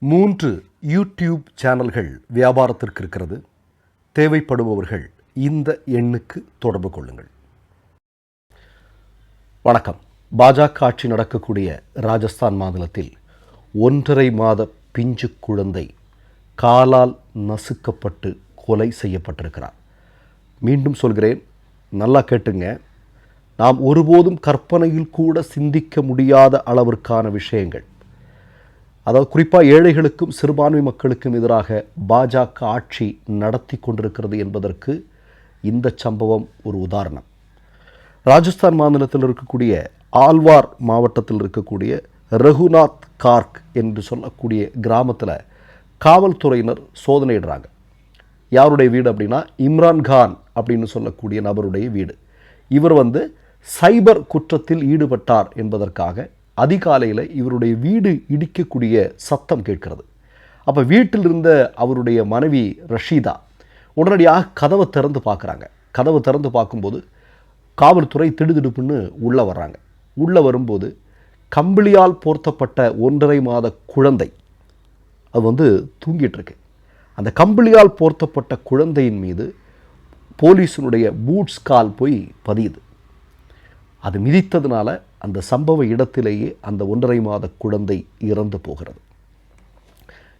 3 YouTube சேனல்கள் வியாபாரத்திற்கு இருக்கிறது. தேவைப்படுபவர்கள் இந்த எண்ணுக்கு தொடர்பு கொள்ளுங்கள். வணக்கம். பாஜக ஆட்சி நடக்கக்கூடிய ராஜஸ்தான் மாநிலத்தில் 1.5 மாத பிஞ்சு குழந்தை காலால் நசுக்கப்பட்டு கொலை செய்யப்பட்டிருக்கிறார். மீண்டும் சொல்கிறேன், நல்லா கேட்டுங்க. நாம் ஒருபோதும் கற்பனையில் கூட சிந்திக்க முடியாத அளவிற்கான விஷயங்கள். அதாவது குறிப்பாக ஏழைகளுக்கும் சிறுபான்மை மக்களுக்கும் எதிராக பாஜக ஆட்சி நடத்தி கொண்டிருக்கிறது என்பதற்கு இந்த சம்பவம் ஒரு உதாரணம். ராஜஸ்தான் மாநிலத்தில் இருக்கக்கூடிய ஆல்வார் மாவட்டத்தில் இருக்கக்கூடிய ரகுநாத் கார்க் என்று சொல்லக்கூடிய கிராமத்தில் காவல்துறையினர் சோதனையிடுறாங்க. யாருடைய வீடு அப்படின்னா இம்ரான்கான் அப்படின்னு சொல்லக்கூடிய நபருடைய வீடு. இவர் சைபர் குற்றத்தில் ஈடுபட்டார் என்பதற்காக அதிகாலையில் இவருடைய வீடு இடிக்கக்கூடிய சத்தம் கேட்கிறது. அப்போ வீட்டில் இருந்த அவருடைய மனைவி ரஷீதா உடனடியாக கதவை திறந்து பார்க்குறாங்க. கதவை திறந்து பார்க்கும்போது காவல்துறை திடுதிடுப்புன்னு உள்ளே வர்றாங்க. உள்ளே வரும்போது கம்பிளியால் போர்த்தப்பட்ட 1.5 மாத குழந்தை அது தூங்கிட்டுருக்கு. அந்த கம்பிளியால் போர்த்தப்பட்ட குழந்தையின் மீது போலீஸினுடைய பூட்ஸ் கால் போய் பதியுது. அது மிதித்ததுனால அந்த சம்பவ இடத்திலேயே அந்த 1.5 மாத குழந்தை இறந்து போகிறது.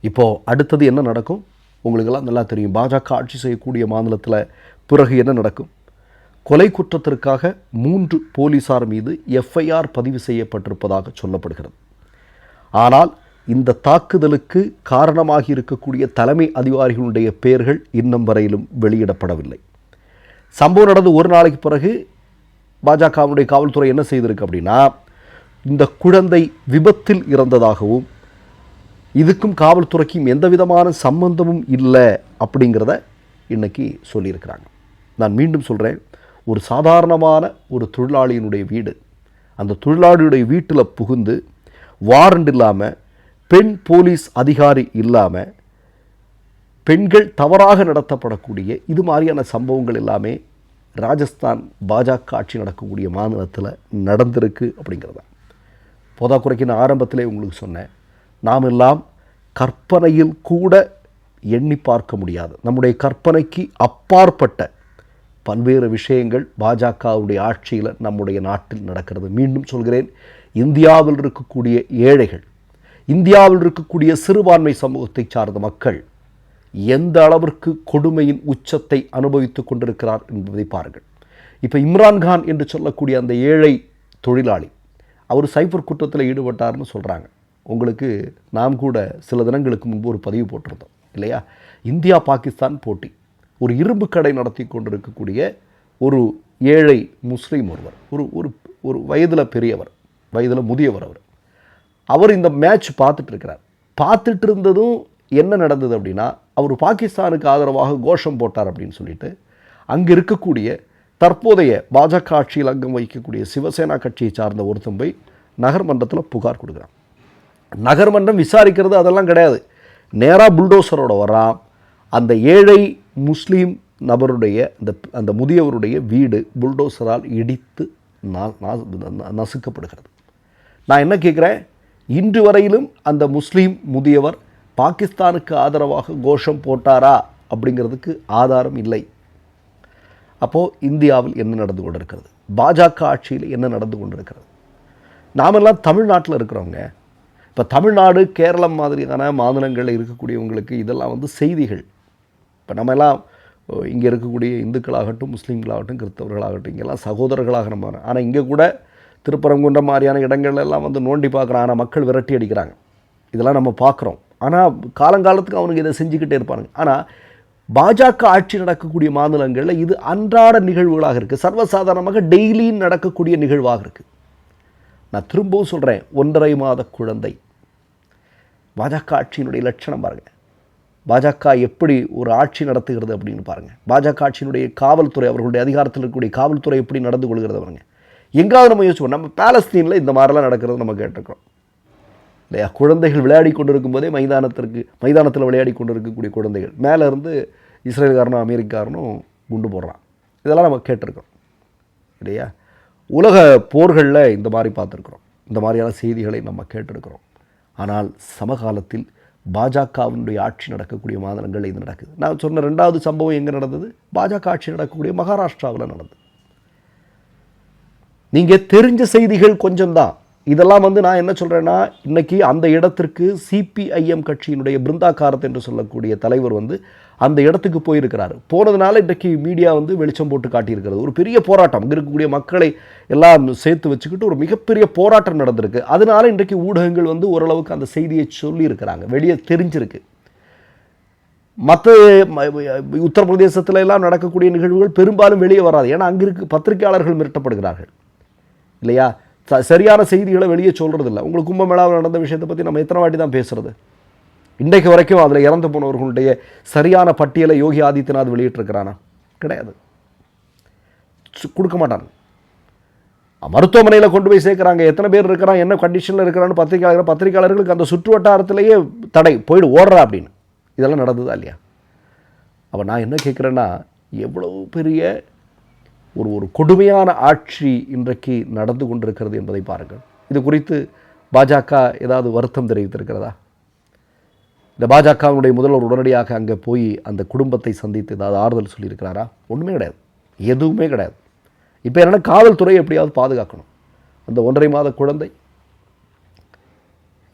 இப்போது அடுத்தது என்ன நடக்கும் உங்களுக்கெல்லாம் நல்லா தெரியும். பாஜக ஆட்சி செய்யக்கூடிய மாநிலத்தில் பிறகு என்ன நடக்கும்? கொலை குற்றத்திற்காக 3 போலீஸார் மீது எஃப்ஐஆர் பதிவு செய்யப்பட்டிருப்பதாக சொல்லப்படுகிறது. ஆனால் இந்த தாக்குதலுக்கு காரணமாகி இருக்கக்கூடிய தலைமை அதிகாரிகளுடைய பெயர்கள் இன்னும் வரையிலும் வெளியிடப்படவில்லை. சம்பவம் நடந்து ஒரு நாளைக்கு பிறகு பாஜகவுடைய காவல்துறை என்ன செய்திருக்கு அப்படின்னா, இந்த குழந்தை விபத்தில் இறந்ததாகவும் இதுக்கும் காவல்துறைக்கும் எந்த விதமான சம்பந்தமும் இல்லை அப்படிங்கிறத இன்னைக்கு சொல்லியிருக்கிறாங்க. நான் மீண்டும் சொல்கிறேன், ஒரு சாதாரணமான ஒரு தொழிலாளியினுடைய வீடு, அந்த தொழிலாளியுடைய வீட்டில் புகுந்து வாரண்ட் இல்லாமல், பெண் போலீஸ் அதிகாரி இல்லாமல் பெண்கள் தவறாக நடத்தப்படக்கூடிய இது மாதிரியான சம்பவங்கள் எல்லாமே ராஜஸ்தான் பாஜக ஆட்சி நடக்கக்கூடிய மாநிலத்தில் நடந்திருக்கு அப்படிங்கிறத போதாக்குறைக்கு நான் ஆரம்பத்திலே உங்களுக்கு சொன்னேன். நாம் எல்லாம் கற்பனையில் கூட எண்ணி பார்க்க முடியாது, நம்முடைய கற்பனைக்கு அப்பாற்பட்ட பல்வேறு விஷயங்கள் பாஜகவுடைய ஆட்சியில் நம்முடைய நாட்டில் நடக்கிறது. மீண்டும் சொல்கிறேன், இந்தியாவில் இருக்கக்கூடிய ஏழைகள், இந்தியாவில் இருக்கக்கூடிய சிறுபான்மை சமூகத்தை சார்ந்த மக்கள் எந்த அளவிற்கு கொடுமையின் உச்சத்தை அனுபவித்துக் கொண்டிருக்கிறார் என்பதை பாருங்கள். இப்போ இம்ரான்கான் என்று சொல்லக்கூடிய அந்த ஏழை தொழிலாளி அவர் சைபர் குற்றத்தில் ஈடுபட்டார்னு சொல்கிறாங்க. உங்களுக்கு நாம் கூட சில தினங்களுக்கு முன்பு ஒரு பதிவு போட்டிருந்தோம் இல்லையா? இந்தியா பாகிஸ்தான் போட்டி. ஒரு இரும்பு கடை நடத்தி கொண்டிருக்கக்கூடிய ஒரு ஏழை முஸ்லீம் ஒருவர், ஒரு ஒரு வயதில் பெரியவர், வயதில் முதியவர். அவர் இந்த மேட்ச் பார்த்துட்டு இருக்கிறார். பார்த்துட்டு இருந்ததும் என்ன நடந்தது அப்படின்னா, அவர் பாகிஸ்தானுக்கு ஆதரவாக கோஷம் போட்டார் அப்படின்னு சொல்லிட்டு அங்கே இருக்கக்கூடிய தற்போதைய பாஜக ஆட்சியில் அங்கம் வகிக்கக்கூடிய சிவசேனா கட்சியை சார்ந்த ஒருத்தன் போய் நகர்மன்றத்தில் புகார் கொடுக்குறான். நகர்மன்றம் விசாரிக்கிறது அதெல்லாம் கிடையாது, நேராக புல்டோசரோட வரான். அந்த ஏழை முஸ்லீம் நபருடைய அந்த முதியவருடைய வீடு புல்டோசரால் இடித்து நசுக்கப்படுகிறது. நான் என்ன கேட்குறேன், இன்று வரையிலும் அந்த முஸ்லீம் முதியவர் பாகிஸ்தானுக்கு ஆதரவாக கோஷம் போட்டாரா அப்படிங்கிறதுக்கு ஆதாரம் இல்லை. அப்போது இந்தியாவில் என்ன நடந்து கொண்டிருக்கிறது, பாஜக ஆட்சியில் என்ன நடந்து கொண்டிருக்கிறது? நாமெல்லாம் தமிழ்நாட்டில் இருக்கிறவங்க. இப்போ தமிழ்நாடு, கேரளம் மாதிரியான மாநிலங்களில் இருக்கக்கூடியவங்களுக்கு இதெல்லாம் செய்திகள். இப்போ நம்ம எல்லாம் இங்கே இருக்கக்கூடிய இந்துக்களாகட்டும், முஸ்லீம்களாகட்டும், கிறிஸ்தவர்களாகட்டும், இங்கெல்லாம் சகோதரர்களாக நம்ம. ஆனால் இங்கே கூட திருப்பரங்குன்றம் மாதிரியான இடங்கள்லாம் நோண்டி பார்க்குறான். ஆனால் மக்கள் விரட்டி அடிக்கிறாங்க. இதெல்லாம் நம்ம பார்க்குறோம். ஆனால் காலங்காலத்துக்கு அவனுக்கு இதை செஞ்சுக்கிட்டே இருப்பாங்க. ஆனால் பாஜக ஆட்சி நடக்கக்கூடிய மாநிலங்களில் இது அன்றாட நிகழ்வுகளாக இருக்குது, சர்வசாதாரணமாக டெய்லி நடக்கக்கூடிய நிகழ்வாக இருக்குது. நான் திரும்பவும் சொல்கிறேன், 1.5 மாத குழந்தை. பாஜக ஆட்சியினுடைய லட்சணம் பாருங்கள். பாஜக எப்படி ஒரு ஆட்சி நடத்துகிறது அப்படின்னு பாருங்கள். பாஜக ஆட்சியினுடைய காவல்துறை, அவர்களுடைய அதிகாரத்தில் இருக்கக்கூடிய காவல்துறை எப்படி நடந்து கொள்கிறது பாருங்கள். எங்காவது நம்ம யோசிப்போம், நம்ம பாலஸ்தீனில் இந்த மாதிரிலாம் நடக்கிறது நம்ம கேட்டிருக்கிறோம் இல்லையா? குழந்தைகள் விளையாடி கொண்டிருக்கும் போதே மைதானத்தில் விளையாடி கொண்டிருக்கக்கூடிய குழந்தைகள் மேலே இருந்து இஸ்ரேல்காரனும் அமெரிக்காரனும் குண்டு போடுறான். இதெல்லாம் நம்ம கேட்டிருக்கிறோம் இல்லையா? உலக போர்களில் இந்த மாதிரி பார்த்துருக்குறோம், இந்த மாதிரியான செய்திகளை நம்ம கேட்டிருக்கிறோம். ஆனால் சமகாலத்தில் பாஜகவினுடைய ஆட்சி நடக்கக்கூடிய மாநிலங்கள் இது நடக்குது. நான் சொன்ன 2வது சம்பவம் எங்கே நடந்தது? பாஜக ஆட்சி நடக்கக்கூடிய மகாராஷ்டிராவில் நடந்தது. நீங்கள் தெரிஞ்ச செய்திகள் கொஞ்சம் தான். இதெல்லாம் நான் என்ன சொல்கிறேன்னா, இன்றைக்கி அந்த இடத்திற்கு சிபிஐஎம் கட்சியினுடைய பிருந்தா காரத் என்று சொல்லக்கூடிய தலைவர் அந்த இடத்துக்கு போயிருக்கிறார். போனதுனால இன்றைக்கி மீடியா வெளிச்சம் போட்டு காட்டியிருக்கிறது. ஒரு பெரிய போராட்டம், அங்கே இருக்கக்கூடிய மக்களை எல்லாம் சேர்த்து வச்சுக்கிட்டு ஒரு மிகப்பெரிய போராட்டம் நடந்திருக்கு. அதனால இன்றைக்கு ஊடகங்கள் ஓரளவுக்கு அந்த செய்தியை சொல்லியிருக்கிறாங்க, வெளியே தெரிஞ்சிருக்கு. மற்ற உத்தரப்பிரதேசத்தில் எல்லாம் நடக்கக்கூடிய நிகழ்வுகள் பெரும்பாலும் வெளியே வராது. ஏன்னா அங்கே இருக்க பத்திரிகையாளர்கள் மிரட்டப்படுகிறார்கள் இல்லையா? சரியான செய்திகளை வெளியே சொல்கிறது இல்லை. உங்களுக்கு கும்பமேளாவில் நடந்த விஷயத்தை பற்றி நம்ம எத்தனை வாட்டி தான் பேசுகிறது? இன்றைக்கு வரைக்கும் அதில் இறந்து போனவர்களுடைய சரியான பட்டியலை யோகி ஆதித்யநாத் வெளியிட்டிருக்கிறானா? கிடையாது, கொடுக்க மாட்டாங்க. மருத்துவமனையில் கொண்டு போய் சேர்க்குறாங்க, எத்தனை பேர் இருக்கிறான், என்ன கண்டிஷனில் இருக்கிறான்னு பத்திரிகையாளர்களுக்கு அந்த சுற்று வட்டாரத்திலேயே தடை போயிடு, ஓடுறா அப்படின்னு. இதெல்லாம் நடந்ததா இல்லையா? அப்போ நான் என்ன கேட்குறேன்னா, எவ்வளவு பெரிய ஒரு கொடுமையான ஆட்சி இன்றைக்கு நடந்து கொண்டிருக்கிறது என்பதை பாருங்கள். இது குறித்து பாஜக ஏதாவது வருத்தம் தெரிவித்திருக்கிறதா? இந்த பாஜகவினுடைய முதல்வர் உடனடியாக அங்கே போய் அந்த குடும்பத்தை சந்தித்து ஏதாவது ஆறுதல் சொல்லியிருக்கிறாரா? ஒன்றுமே கிடையாது, எதுவுமே கிடையாது. இப்போ என்னென்னா, காவல்துறை எப்படியாவது பாதுகாக்கணும். அந்த 1.5 மாத குழந்தை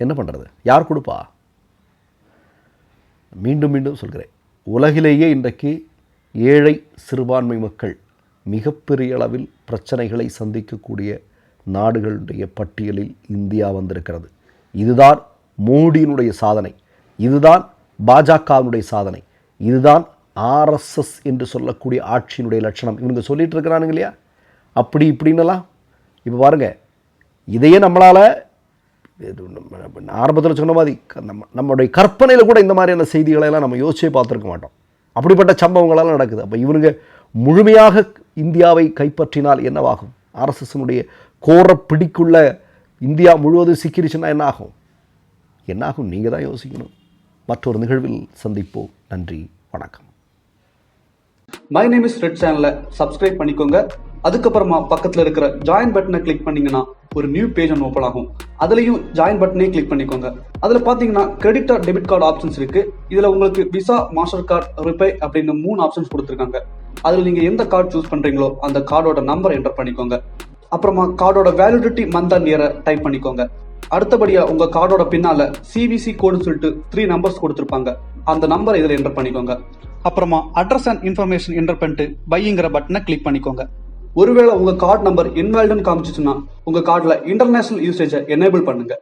என்ன பண்ணுறது? யார் கொடுப்பா? மீண்டும் மீண்டும் சொல்கிறேன், உலகிலேயே இன்றைக்கு ஏழை சிறுபான்மை மக்கள் மிகப்பெரிய அளவில் பிரச்சனைகளை சந்திக்கக்கூடிய நாடுகளுடைய பட்டியலில் இந்தியா வந்திருக்கிறது. இதுதான் மோடியினுடைய சாதனை, இதுதான் பாஜகவினுடைய சாதனை, இதுதான் ஆர்எஸ்எஸ் என்று சொல்லக்கூடிய ஆட்சியினுடைய லட்சணம். இவங்க சொல்லிட்டு இருக்கிறானுங்க இல்லையா, அப்படி இப்படின்னலாம். இப்போ பாருங்கள், இதையே நம்மளால் ஆரம்பத்தில் சொன்ன மாதிரி நம்மளுடைய கற்பனையில் கூட இந்த மாதிரியான செய்திகளெல்லாம் நம்ம யோசிச்சே பார்த்துருக்க மாட்டோம். அப்படிப்பட்ட சம்பவங்களெல்லாம் நடக்குது. அப்போ இவனுங்க முழுமையாக இந்தியாவை கைப்பற்றினால் என்னவாகும்? ஆர்எஸ்எஸ்னுடைய கோர பிடிக்குள்ள இந்தியா முழுவதும் சிக்கிருச்சுன்னா என்னாகும்? நீங்கள் தான் யோசிக்கணும். மற்றொரு நிகழ்வில் சந்திப்போம். நன்றி, வணக்கம். மை நேம் இஸ் ரெட் சேனலை சப்ஸ்கிரைப் பண்ணிக்கோங்க. அதுக்கப்புறமா பக்கத்தில் இருக்கிற ஜாயின் பட்டனை கிளிக் பண்ணீங்கன்னா ஒரு நியூ பேஜ் ஒன்று ஓப்பன் ஆகும். அதுலேயும் ஜாயின் பட்டனே கிளிக் பண்ணிக்கோங்க. அதில் பார்த்தீங்கன்னா credit card, debit card options இருக்கு. இதில் உங்களுக்கு விசா, மாஸ்டர் கார்டு, ரிப்பே அப்படின்னு 3 ஆப்ஷன்ஸ் கொடுத்துருக்காங்க. அதில் நீங்கள் எந்த கார்டு சூஸ் பண்ணுறீங்களோ அந்த கார்டோட நம்பர் என்டர் பண்ணிக்கோங்க. அப்புறமா கார்டோட வேலிடிட்டி மந்த் அண்ட் இயரை டைப் பண்ணிக்கோங்க. அடுத்தபடியாக உங்கள் கார்டோட பின்னால் சிவிசி கோடுன்னு சொல்லிட்டு 3 நம்பர்ஸ் கொடுத்துருப்பாங்க. அந்த நம்பரை இதில் என்டர் பண்ணிக்கோங்க. அப்புறமா அட்ரஸ் அண்ட் இன்ஃபர்மேஷன் என்டர் பண்ணிட்டு பைங்கிற பட்டனை கிளிக் பண்ணிக்கோங்க. ஒருவேளை உங்கள் கார்டு நம்பர் இன்வாலிட்னு காமிச்சிச்சுன்னா உங்கள் கார்டில் இன்டர்நேஷனல் யூசேஜை எனேபிள் பண்ணுங்க.